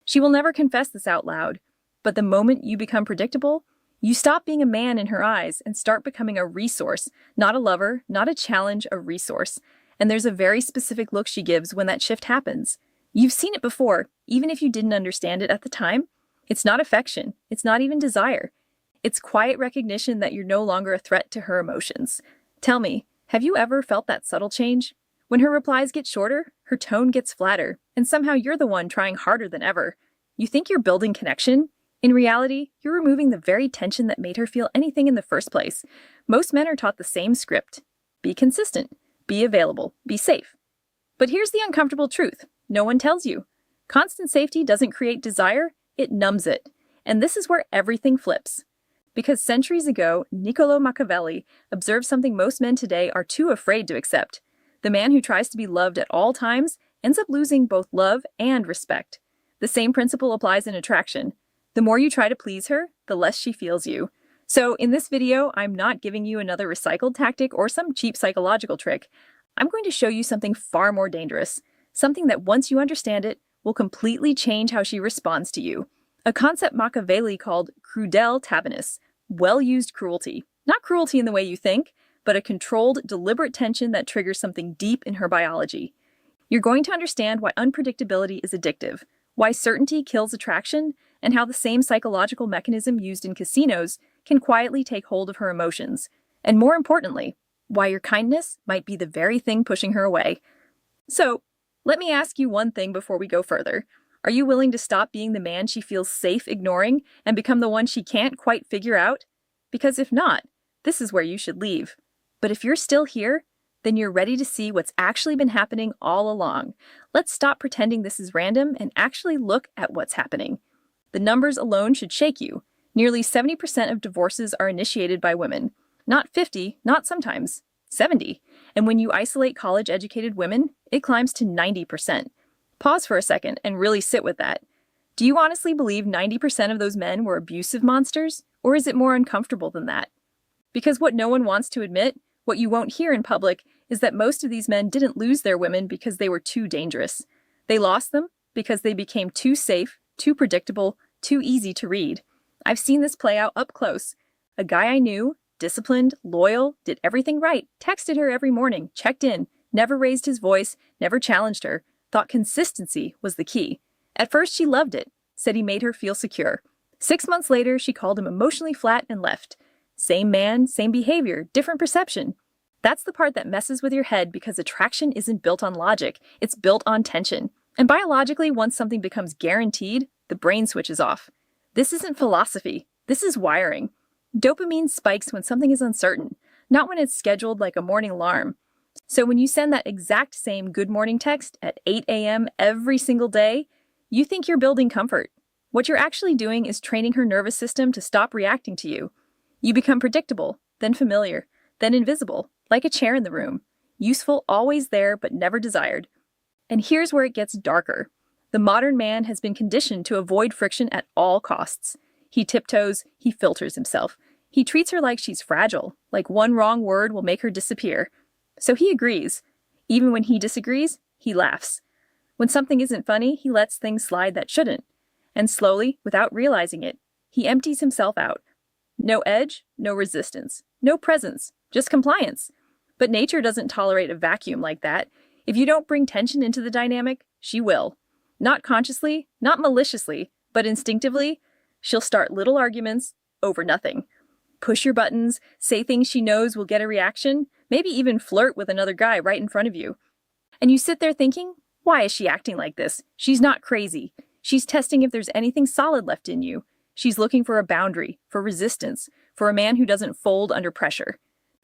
She will never confess this out loud, but the moment you become predictable, you stop being a man in her eyes and start becoming a resource, not a lover, not a challenge, a resource. And there's a very specific look she gives when that shift happens. You've seen it before, even if you didn't understand it at the time. It's not affection. It's not even desire. It's quiet recognition that you're no longer a threat to her emotions. Tell me, have you ever felt that subtle change? When her replies get shorter, her tone gets flatter, and somehow you're the one trying harder than ever. You think you're building connection? In reality, you're removing the very tension that made her feel anything in the first place. Most men are taught the same script. Be consistent. Be available. Be safe. But here's the uncomfortable truth. No one tells you. Constant safety doesn't create desire, it numbs it. And this is where everything flips. Because centuries ago, Niccolò Machiavelli observed something most men today are too afraid to accept. The man who tries to be loved at all times ends up losing both love and respect. The same principle applies in attraction. The more you try to please her, the less she feels you. So in this video, I'm not giving you another recycled tactic or some cheap psychological trick. I'm going to show you something far more dangerous. Something that once you understand it, will completely change how she responds to you. A concept Machiavelli called crudel tabanus, well-used cruelty. Not cruelty in the way you think, but a controlled, deliberate tension that triggers something deep in her biology. You're going to understand why unpredictability is addictive, why certainty kills attraction, and how the same psychological mechanism used in casinos can quietly take hold of her emotions. And more importantly, why your kindness might be the very thing pushing her away. So, let me ask you one thing before we go further. Are you willing to stop being the man she feels safe ignoring and become the one she can't quite figure out? Because if not, this is where you should leave. But if you're still here, then you're ready to see what's actually been happening all along. Let's stop pretending this is random and actually look at what's happening. The numbers alone should shake you. Nearly 70% of divorces are initiated by women. Not 50, not sometimes, 70. And when you isolate college-educated women, it climbs to 90%. Pause for a second and really sit with that. Do you honestly believe 90% of those men were abusive monsters? Or is it more uncomfortable than that? Because what no one wants to admit, what you won't hear in public, is that most of these men didn't lose their women because they were too dangerous. They lost them because they became too safe, too predictable, too easy to read. I've seen this play out up close. A guy I knew, disciplined, loyal, did everything right, texted her every morning, checked in, never raised his voice, never challenged her, thought consistency was the key. At first she loved it, said he made her feel secure. 6 months later, she called him emotionally flat and left. Same man, same behavior, different perception. That's the part that messes with your head because attraction isn't built on logic, it's built on tension. And biologically, once something becomes guaranteed, the brain switches off. This isn't philosophy, this is wiring. Dopamine spikes when something is uncertain, not when it's scheduled like a morning alarm. So when you send that exact same good morning text at 8 a.m. every single day, you think you're building comfort. What you're actually doing is training her nervous system to stop reacting to you. You become predictable, then familiar, then invisible, like a chair in the room. Useful always there, but never desired. And here's where it gets darker. The modern man has been conditioned to avoid friction at all costs. He tiptoes, he filters himself. He treats her like she's fragile, like one wrong word will make her disappear. So he agrees. Even when he disagrees, he laughs. When something isn't funny, he lets things slide that shouldn't. And slowly, without realizing it, he empties himself out. No edge, no resistance, no presence, just compliance. But nature doesn't tolerate a vacuum like that. If you don't bring tension into the dynamic, she will. Not consciously, not maliciously, but instinctively, she'll start little arguments over nothing. Push your buttons, say things she knows will get a reaction, maybe even flirt with another guy right in front of you. And you sit there thinking, why is she acting like this? She's not crazy. She's testing if there's anything solid left in you. She's looking for a boundary, for resistance, for a man who doesn't fold under pressure.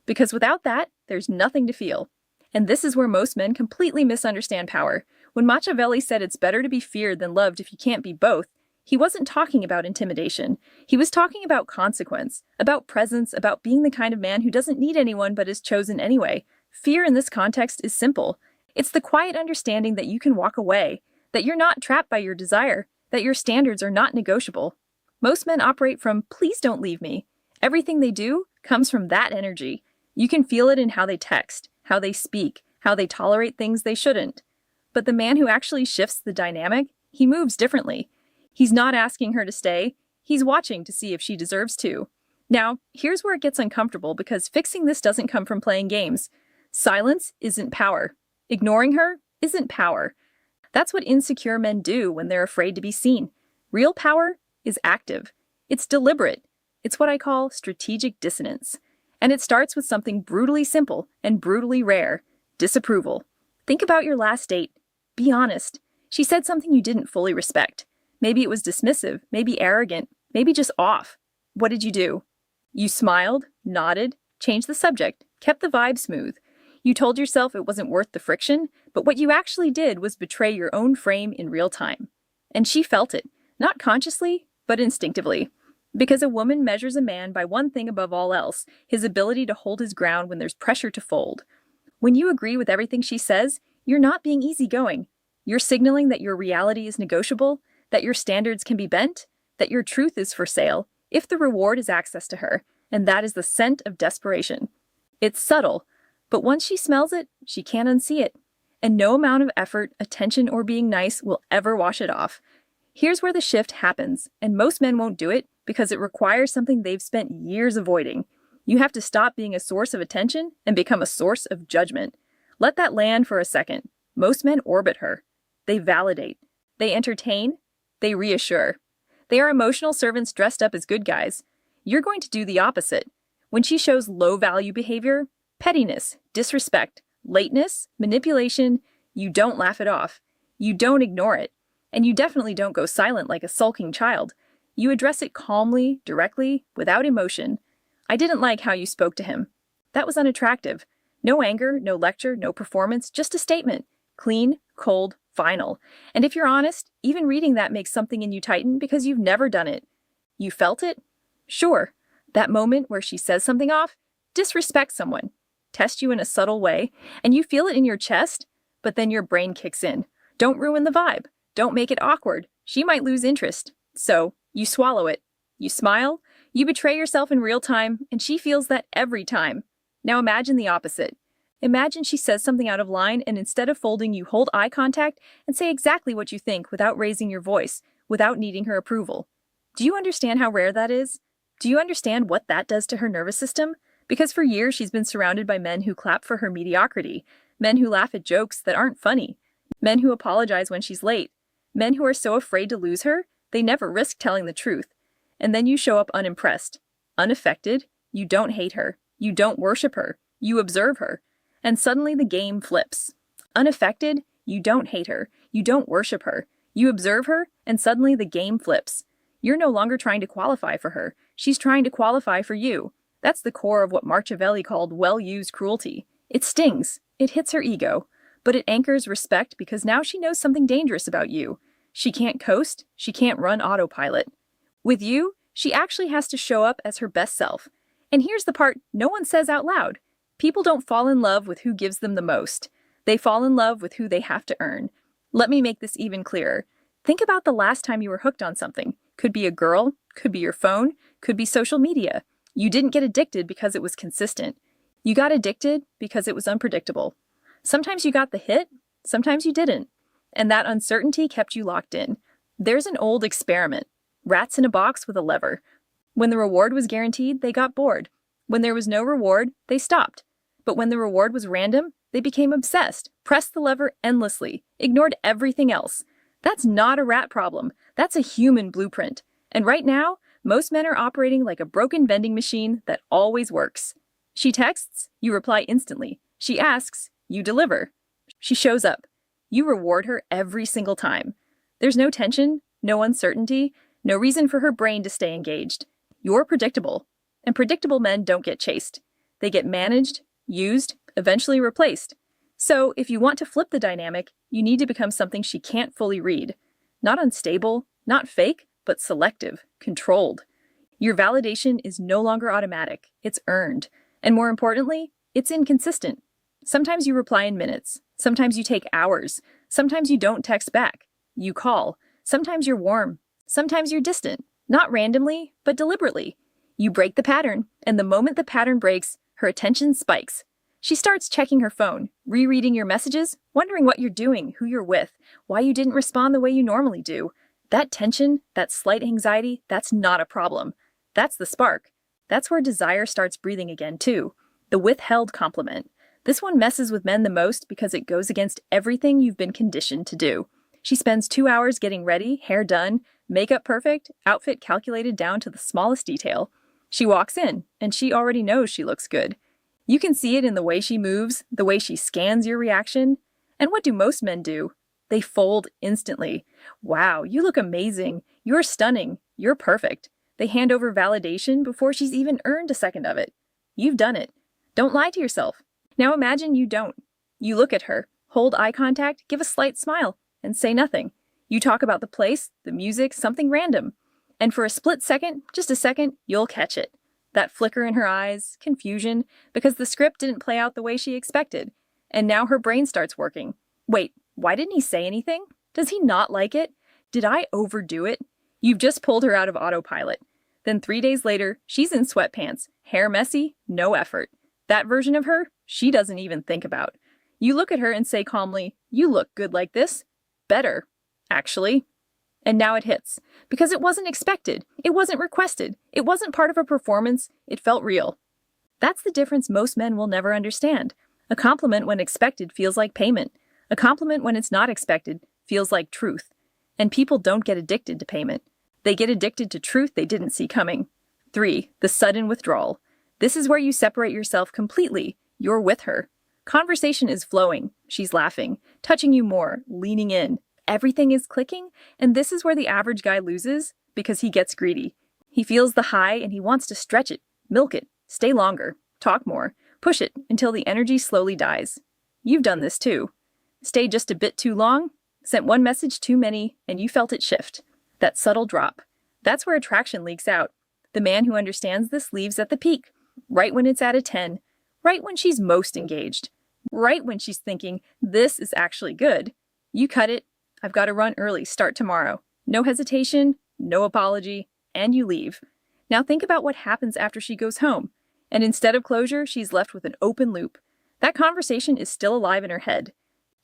Because without that, there's nothing to feel. And this is where most men completely misunderstand power. When Machiavelli said it's better to be feared than loved if you can't be both, he wasn't talking about intimidation. He was talking about consequence, about presence, about being the kind of man who doesn't need anyone but is chosen anyway. Fear in this context is simple. It's the quiet understanding that you can walk away, that you're not trapped by your desire, that your standards are not negotiable. Most men operate from, please don't leave me. Everything they do comes from that energy. You can feel it in how they text, how they speak, how they tolerate things they shouldn't. But the man who actually shifts the dynamic, he moves differently. He's not asking her to stay, he's watching to see if she deserves to. Now, here's where it gets uncomfortable because fixing this doesn't come from playing games. Silence isn't power. Ignoring her isn't power. That's what insecure men do when they're afraid to be seen. Real power is active. It's deliberate. It's what I call strategic dissonance. And it starts with something brutally simple and brutally rare: disapproval. Think about your last date. Be honest. She said something you didn't fully respect. Maybe it was dismissive, maybe arrogant, maybe just off. What did you do? You smiled, nodded, changed the subject, kept the vibe smooth. You told yourself it wasn't worth the friction, but what you actually did was betray your own frame in real time. And she felt it, not consciously, but instinctively. Because a woman measures a man by one thing above all else: his ability to hold his ground when there's pressure to fold. When you agree with everything she says, you're not being easygoing. You're signaling that your reality is negotiable, that your standards can be bent, that your truth is for sale, if the reward is access to her, and that is the scent of desperation. It's subtle, but once she smells it, she can't unsee it. And no amount of effort, attention, or being nice will ever wash it off. Here's where the shift happens, and most men won't do it because it requires something they've spent years avoiding. You have to stop being a source of attention and become a source of judgment. Let that land for a second. Most men orbit her. They validate. They entertain. They reassure. They are emotional servants dressed up as good guys. You're going to do the opposite. When she shows low-value behavior, pettiness, disrespect, lateness, manipulation, you don't laugh it off. You don't ignore it. And you definitely don't go silent like a sulking child. You address it calmly, directly, without emotion. I didn't like how you spoke to him. That was unattractive. No anger, no lecture, no performance, just a statement. Clean, cold, final. And if you're honest, even reading that makes something in you tighten because you've never done it. You felt it? Sure. That moment where she says something off, disrespect someone, test you in a subtle way, and you feel it in your chest, but then your brain kicks in. Don't ruin the vibe. Don't make it awkward. She might lose interest. So, you swallow it. You smile, you betray yourself in real time, and she feels that every time. Now imagine the opposite. Imagine she says something out of line, and instead of folding, you hold eye contact and say exactly what you think without raising your voice, without needing her approval. Do you understand how rare that is? Do you understand what that does to her nervous system? Because for years she's been surrounded by men who clap for her mediocrity, men who laugh at jokes that aren't funny, men who apologize when she's late, men who are so afraid to lose her, they never risk telling the truth. And then you show up unimpressed, unaffected. You don't hate her. You don't worship her. You observe her. And suddenly the game flips. Unaffected, you don't hate her. You don't worship her. You observe her, and suddenly the game flips. You're no longer trying to qualify for her. She's trying to qualify for you. That's the core of what Machiavelli called well-used cruelty. It stings. It hits her ego. But it anchors respect because now she knows something dangerous about you. She can't coast. She can't run autopilot. With you, she actually has to show up as her best self. And here's the part no one says out loud. People don't fall in love with who gives them the most. They fall in love with who they have to earn. Let me make this even clearer. Think about the last time you were hooked on something. Could be a girl, could be your phone, could be social media. You didn't get addicted because it was consistent. You got addicted because it was unpredictable. Sometimes you got the hit, sometimes you didn't. And that uncertainty kept you locked in. There's an old experiment. Rats in a box with a lever. When the reward was guaranteed, they got bored. When there was no reward, they stopped. But when the reward was random, they became obsessed, pressed the lever endlessly, ignored everything else. That's not a rat problem. That's a human blueprint. And right now, most men are operating like a broken vending machine that always works. She texts, you reply instantly. She asks, you deliver. She shows up. You reward her every single time. There's no tension, no uncertainty, no reason for her brain to stay engaged. You're predictable. And predictable men don't get chased. They get managed, used, eventually replaced. So, if you want to flip the dynamic, you need to become something she can't fully read. Not unstable, not fake, but selective, controlled. Your validation is no longer automatic, it's earned. And more importantly, it's inconsistent. Sometimes you reply in minutes. Sometimes you take hours. Sometimes you don't text back. You call. Sometimes you're warm. Sometimes you're distant. Not randomly, but deliberately. You break the pattern, and the moment the pattern breaks, her attention spikes. She starts checking her phone, rereading your messages, wondering what you're doing, who you're with, why you didn't respond the way you normally do. That tension, that slight anxiety, that's not a problem. That's the spark. That's where desire starts breathing again, too. The withheld compliment. This one messes with men the most because it goes against everything you've been conditioned to do. She spends 2 hours getting ready, hair done, makeup perfect, outfit calculated down to the smallest detail. She walks in, and she already knows she looks good. You can see it in the way she moves, the way she scans your reaction. And what do most men do? They fold instantly. Wow, you look amazing. You're stunning. You're perfect. They hand over validation before she's even earned a second of it. You've done it. Don't lie to yourself. Now imagine you don't. You look at her, hold eye contact, give a slight smile, and say nothing. You talk about the place, the music, something random. And for a split second, just a second, you'll catch it. That flicker in her eyes, confusion, because the script didn't play out the way she expected. And now her brain starts working. Wait, why didn't he say anything? Does he not like it? Did I overdo it? You've just pulled her out of autopilot. Then 3 days later, she's in sweatpants, hair messy, no effort. That version of her, she doesn't even think about. You look at her and say calmly, "You look good like this. Better, actually." And now it hits. Because it wasn't expected. It wasn't requested. It wasn't part of a performance. It felt real. That's the difference most men will never understand. A compliment when expected feels like payment. A compliment when it's not expected feels like truth. And people don't get addicted to payment. They get addicted to truth they didn't see coming. 3. The sudden withdrawal. This is where you separate yourself completely. You're with her. Conversation is flowing. She's laughing, touching you more, leaning in. Everything is clicking, and this is where the average guy loses because he gets greedy. He feels the high and he wants to stretch it, milk it, stay longer, talk more, push it until the energy slowly dies. You've done this too. Stayed just a bit too long, sent one message too many, and you felt it shift. That subtle drop. That's where attraction leaks out. The man who understands this leaves at the peak, right when it's at a 10, right when she's most engaged, right when she's thinking, this is actually good. You cut it. I've got to run early, start tomorrow. No hesitation, no apology, and you leave. Now think about what happens after she goes home. And instead of closure, she's left with an open loop. That conversation is still alive in her head.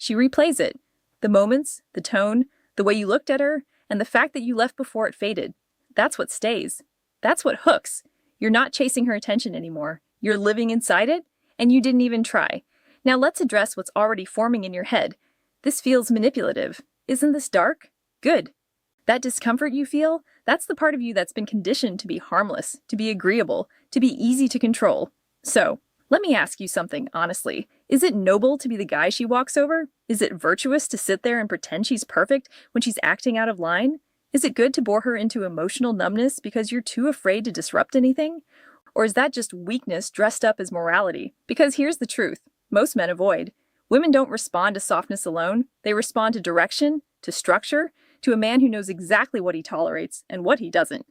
She replays it. The moments, the tone, the way you looked at her, and the fact that you left before it faded. That's what stays. That's what hooks. You're not chasing her attention anymore. You're living inside it, and you didn't even try. Now let's address what's already forming in your head. This feels manipulative. Isn't this dark? Good. That discomfort you feel, that's the part of you that's been conditioned to be harmless, to be agreeable, to be easy to control. So, let me ask you something honestly. Is it noble to be the guy she walks over? Is it virtuous to sit there and pretend she's perfect when she's acting out of line? Is it good to bore her into emotional numbness because you're too afraid to disrupt anything? Or is that just weakness dressed up as morality? Because here's the truth. Most men avoid. Women don't respond to softness alone. They respond to direction, to structure, to a man who knows exactly what he tolerates and what he doesn't.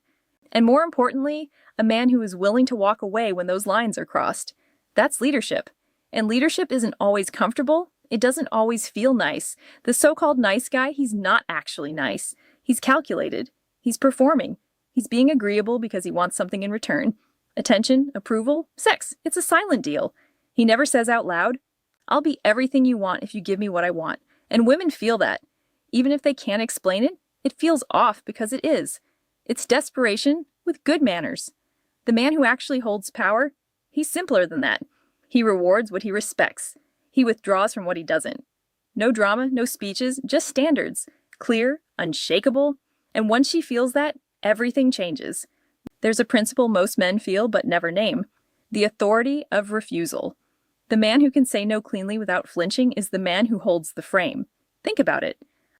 And more importantly, a man who is willing to walk away when those lines are crossed. That's leadership. And leadership isn't always comfortable. It doesn't always feel nice. The so-called nice guy, he's not actually nice. He's calculated. He's performing. He's being agreeable because he wants something in return. Attention, approval, sex. It's a silent deal. He never says out loud, "I'll be everything you want if you give me what I want." And women feel that. Even if they can't explain it, it feels off because it is. It's desperation with good manners. The man who actually holds power, he's simpler than that. He rewards what he respects. He withdraws from what he doesn't. No drama, no speeches, just standards. Clear, unshakable. And once she feels that, everything changes. There's a principle most men feel but never name. The authority of refusal. The man who can say no cleanly without flinching is the man who holds the frame. Think about it.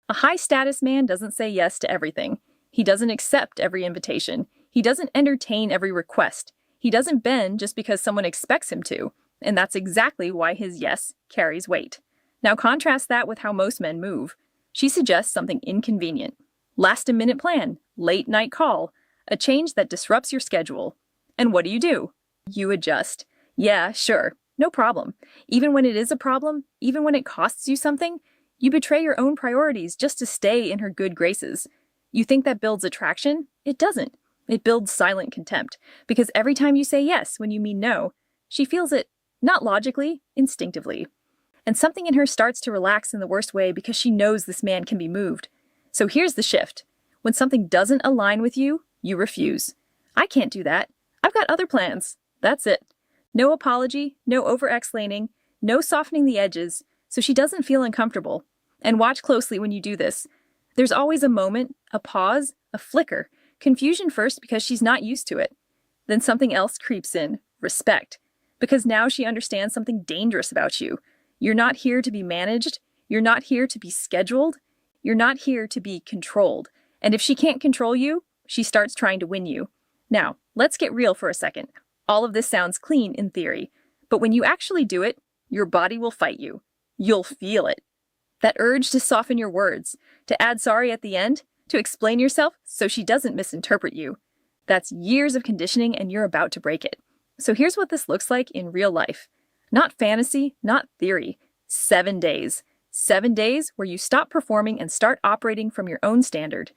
A high-status man doesn't say yes to everything. He doesn't accept every invitation. He doesn't entertain every request. He doesn't bend just because someone expects him to. And that's exactly why his yes carries weight. Now contrast that with how most men move. She suggests something inconvenient. Last-a-minute plan, late-night call, a change that disrupts your schedule. And what do? You adjust. Yeah, sure, no problem. Even when it is a problem, even when it costs you something, you betray your own priorities just to stay in her good graces. You think that builds attraction? It doesn't. It builds silent contempt. Because every time you say yes when you mean no, she feels it, not logically, instinctively. And something in her starts to relax in the worst way because she knows this man can be moved. So here's the shift. When something doesn't align with you, you refuse. I can't do that. I've got other plans. That's it. No apology, no over-explaining, no softening the edges, so she doesn't feel uncomfortable. And watch closely when you do this. There's always a moment, a pause, a flicker, confusion first because she's not used to it. Then something else creeps in, respect, because now she understands something dangerous about you. You're not here to be managed. You're not here to be scheduled. You're not here to be controlled. And if she can't control you, she starts trying to win you. Now, let's get real for a second. All of this sounds clean in theory, but when you actually do it, your body will fight you. You'll feel it. That urge to soften your words, to add sorry at the end, to explain yourself so she doesn't misinterpret you. That's years of conditioning and you're about to break it. So here's what this looks like in real life. Not fantasy, not theory. 7 days. 7 days where you stop performing and start operating from your own standard.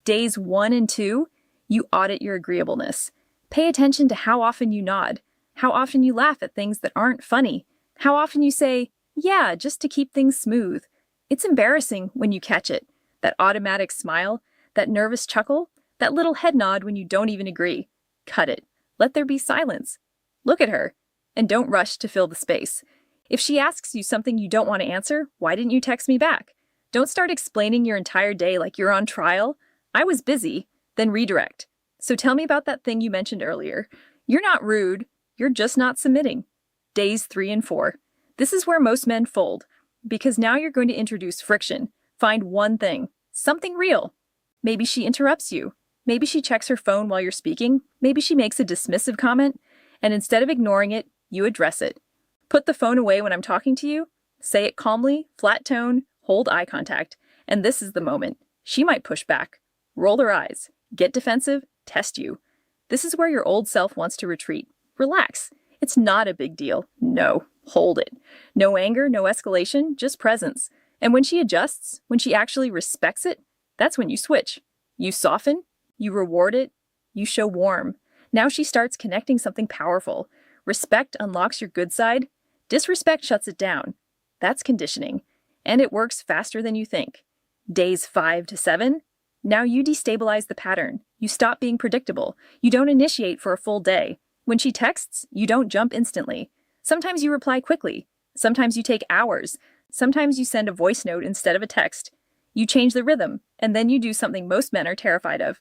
Days 1 and 2, you audit your agreeableness. Pay attention to how often you nod, how often you laugh at things that aren't funny, how often you say, yeah, just to keep things smooth. It's embarrassing when you catch it. That automatic smile, that nervous chuckle, that little head nod when you don't even agree. Cut it. Let there be silence. Look at her, and don't rush to fill the space. If she asks you something you don't want to answer, why didn't you text me back? Don't start explaining your entire day like you're on trial. I was busy, then redirect. So tell me about that thing you mentioned earlier. You're not rude, you're just not submitting. Days 3 and 4. This is where most men fold, because now you're going to introduce friction. Find one thing, something real. Maybe she interrupts you. Maybe she checks her phone while you're speaking. Maybe she makes a dismissive comment. And instead of ignoring it, you address it. Put the phone away when I'm talking to you. Say it calmly, flat tone, hold eye contact. And this is the moment. She might push back, roll her eyes, get defensive, test you. This is where your old self wants to retreat. Relax. It's not a big deal. No, hold it. No anger, no escalation, just presence. And when she adjusts, when she actually respects it, that's when you switch. You soften, you reward it, you show warm. Now she starts connecting something powerful. Respect unlocks your good side. Disrespect shuts it down. That's conditioning. And it works faster than you think. Days 5 to 7, now you destabilize the pattern. You stop being predictable. You don't initiate for a full day. When she texts, you don't jump instantly. Sometimes you reply quickly. Sometimes you take hours. Sometimes you send a voice note instead of a text. You change the rhythm, and then you do something most men are terrified of.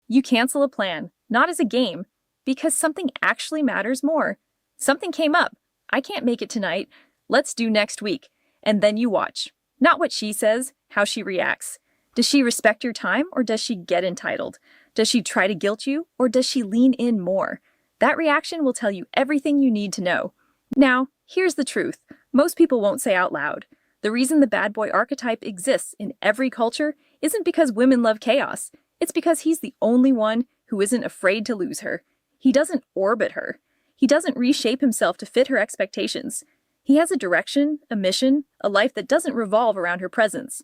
You cancel a plan, not as a game, because something actually matters more. Something came up. I can't make it tonight. Let's do next week. And then you watch. Not what she says, how she reacts. Does she respect your time, or does she get entitled? Does she try to guilt you, or does she lean in more? That reaction will tell you everything you need to know. Now, here's the truth. Most people won't say out loud. The reason the bad boy archetype exists in every culture isn't because women love chaos. It's because he's the only one who isn't afraid to lose her. He doesn't orbit her. He doesn't reshape himself to fit her expectations. He has a direction, a mission, a life that doesn't revolve around her presence.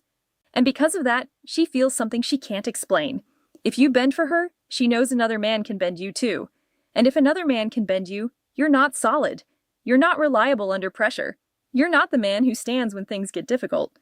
And because of that, she feels something she can't explain. If you bend for her, she knows another man can bend you too. And if another man can bend you, you're not solid. You're not reliable under pressure. You're not the man who stands when things get difficult.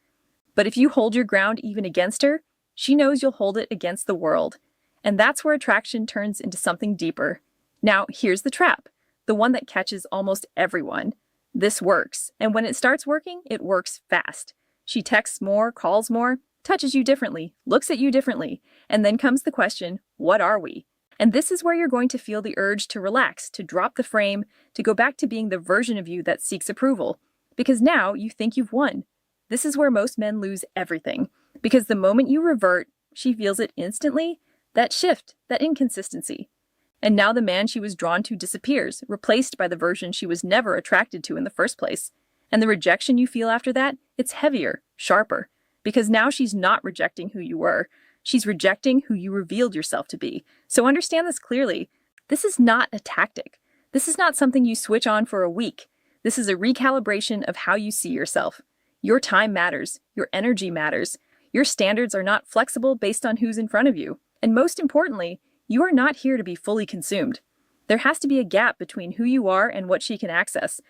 But if you hold your ground even against her, she knows you'll hold it against the world. And that's where attraction turns into something deeper. Now, here's the trap, the one that catches almost everyone. This works, and when it starts working, it works fast. She texts more, calls more, touches you differently, looks at you differently, and then comes the question, what are we? And this is where you're going to feel the urge to relax, to drop the frame, to go back to being the version of you that seeks approval. Because now you think you've won. This is where most men lose everything. Because the moment you revert, she feels it instantly, that shift, that inconsistency. And now the man she was drawn to disappears, replaced by the version she was never attracted to in the first place. And the rejection you feel after that, it's heavier, sharper. Because now she's not rejecting who you were. She's rejecting who you revealed yourself to be. So understand this clearly. This is not a tactic. This is not something you switch on for a week. This is a recalibration of how you see yourself. Your time matters. Your energy matters. Your standards are not flexible based on who's in front of you. And most importantly, you are not here to be fully consumed. There has to be a gap between who you are and what she can access.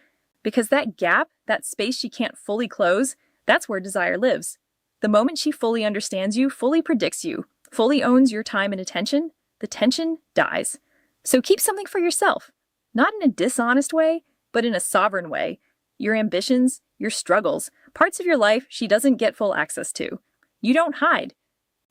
Because that gap, that space she can't fully close, that's where desire lives. The moment she fully understands you, fully predicts you, fully owns your time and attention, the tension dies. So keep something for yourself, not in a dishonest way, but in a sovereign way. Your ambitions, your struggles, parts of your life she doesn't get full access to. You don't hide.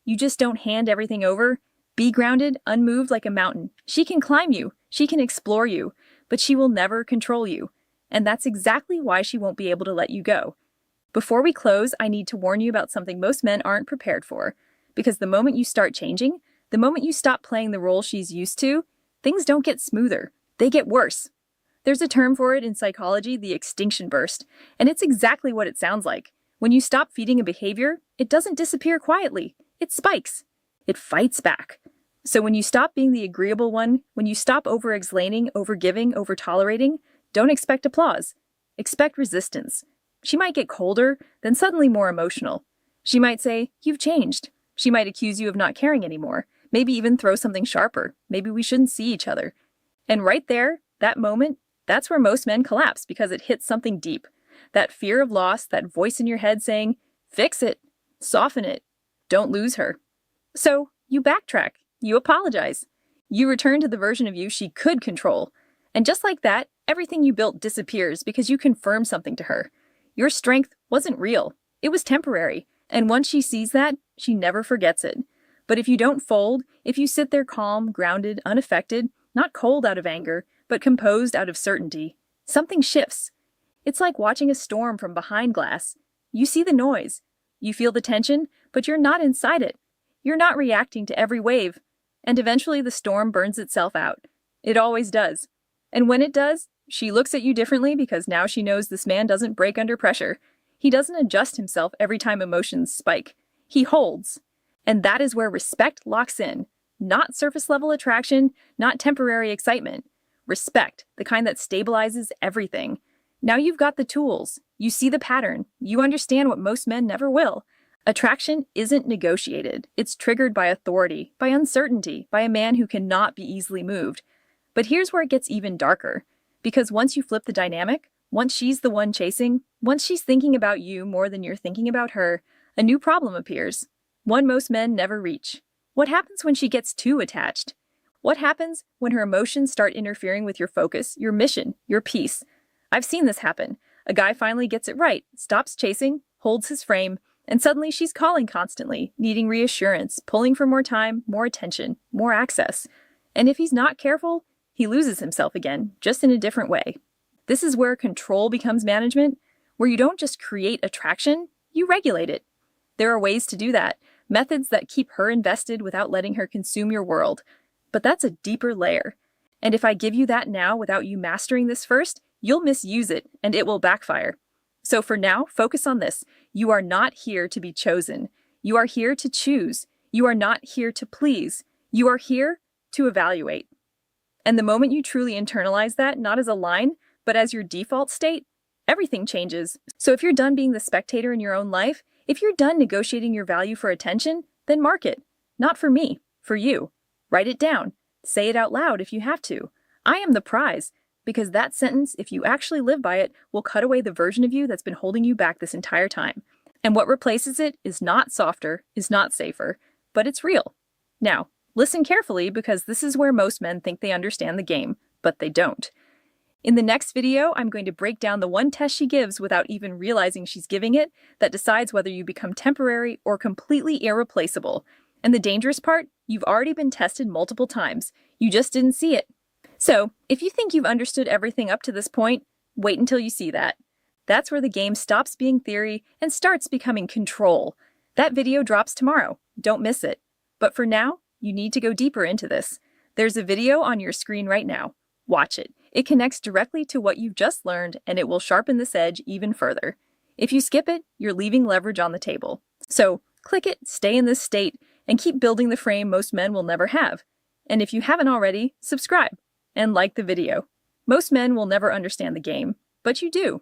You just don't hand everything over. Be grounded, unmoved like a mountain. She can climb you, she can explore you, but she will never control you. And that's exactly why she won't be able to let you go. Before we close, I need to warn you about something most men aren't prepared for. Because the moment you start changing, the moment you stop playing the role she's used to, things don't get smoother, they get worse. There's a term for it in psychology, the extinction burst, and it's exactly what it sounds like. When you stop feeding a behavior, it doesn't disappear quietly, it spikes. It fights back. So when you stop being the agreeable one, when you stop over-explaining, over-giving, over-tolerating, don't expect applause. Expect resistance. She might get colder, then suddenly more emotional. She might say, "You've changed." She might accuse you of not caring anymore. Maybe even throw something sharper. Maybe we shouldn't see each other. And right there, that moment, that's where most men collapse because it hits something deep. That fear of loss, that voice in your head saying, "Fix it, soften it, don't lose her." So you backtrack, you apologize. You return to the version of you she could control. And just like that, everything you built disappears because you confirm something to her. Your strength wasn't real. It was temporary. And once she sees that, she never forgets it. But if you don't fold, if you sit there calm, grounded, unaffected, not cold out of anger, but composed out of certainty, something shifts. It's like watching a storm from behind glass. You see the noise. You feel the tension, but you're not inside it. You're not reacting to every wave. And eventually the storm burns itself out. It always does. And when it does, she looks at you differently because now she knows this man doesn't break under pressure. He doesn't adjust himself every time emotions spike. He holds. And that is where respect locks in. Not surface-level attraction, not temporary excitement. Respect, the kind that stabilizes everything. Now you've got the tools. You see the pattern. You understand what most men never will. Attraction isn't negotiated. It's triggered by authority, by uncertainty, by a man who cannot be easily moved. But here's where it gets even darker. Because once you flip the dynamic, once she's the one chasing, once she's thinking about you more than you're thinking about her, a new problem appears. One most men never reach. What happens when she gets too attached? What happens when her emotions start interfering with your focus, your mission, your peace? I've seen this happen. A guy finally gets it right, stops chasing, holds his frame, and suddenly she's calling constantly, needing reassurance, pulling for more time, more attention, more access. And if he's not careful, he loses himself again, just in a different way. This is where control becomes management, where you don't just create attraction, you regulate it. There are ways to do that, methods that keep her invested without letting her consume your world. But that's a deeper layer. And if I give you that now without you mastering this first, you'll misuse it and it will backfire. So for now, focus on this. You are not here to be chosen. You are here to choose. You are not here to please. You are here to evaluate. And the moment you truly internalize that, not as a line, but as your default state, everything changes. So if you're done being the spectator in your own life, if you're done negotiating your value for attention, then mark it. Not for me, for you. Write it down. Say it out loud if you have to. I am the prize. Because that sentence, if you actually live by it, will cut away the version of you that's been holding you back this entire time. And what replaces it is not softer, is not safer, but it's real. Now, listen carefully because this is where most men think they understand the game, but they don't. In the next video, I'm going to break down the one test she gives without even realizing she's giving it that decides whether you become temporary or completely irreplaceable. And the dangerous part, you've already been tested multiple times. You just didn't see it. So, if you think you've understood everything up to this point, wait until you see that. That's where the game stops being theory and starts becoming control. That video drops tomorrow. Don't miss it. But for now, you need to go deeper into this. There's a video on your screen right now. Watch it. It connects directly to what you've just learned, and it will sharpen this edge even further. If you skip it, you're leaving leverage on the table. So, click it, stay in this state, and keep building the frame most men will never have. And if you haven't already, subscribe and like the video. Most men will never understand the game, but you do.